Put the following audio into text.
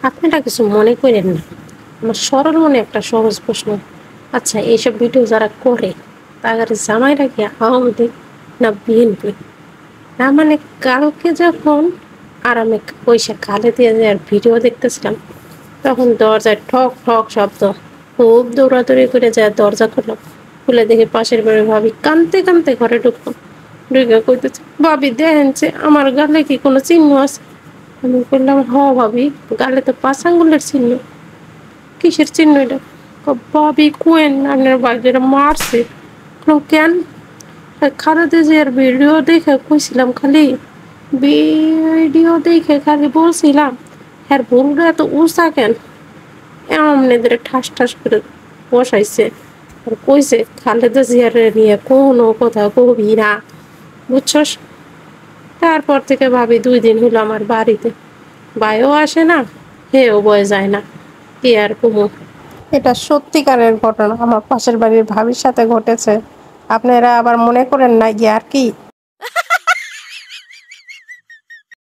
আপনারা কিছু মনে করেন না, আমার সরল মনে একটা সহজ প্রশ্ন। আচ্ছা, এইসব ভিডিও যারা করে তাদের জামাইরা কি আওয়ামী লীগ না বিএনপি? না মানে কালকে যখন আরামে পয়সা খালে দিয়ে দেওয়ার ভিডিও দেখতেছিলাম, তখন দরজায় ঠক ঠক শব্দ। খুব দৌড়াদৌড়ি করে যায় দরজা খুললাম, খুলে দেখি পাশের বাড়ি ভাবি কানতে কানতে ঘরে ঢুকলাম। ঢুকে কইতেছে, ভাবি দেখেন যে আমার গালে কি কোনো চিহ্ন আছে? আমি বললাম, হ ভাবি, গালে তো 5 আঙ্গুলের চিহ্ন। কিসের চিহ্ন এটা? ভাবি কোয়েন আপনার বাইরে মারছে। কেন? খালাতে যে আর ভিডিও দেখে কইছিলাম, খালি ভিডিও দেখে খালি বলছিলাম হ্যাঁ ভুলটা এত উঁচা কেন? এমনিদের ঠাস ঠাস করে বসাইছে আর কইছে খালেদা জিয়ারে নিয়ে কোনো কথা কবি না, বুঝছস? তারপর থেকে ভাবি 2 দিন হলো আমার বাড়িতে, ভাইও আসে না, হেও বয়ে যায় না, কি আর কমু। এটা সত্যিকারের ঘটনা, আমার পাশের বাড়ির ভাবির সাথে ঘটেছে। আপনারা আবার মনে করেন না আর কি।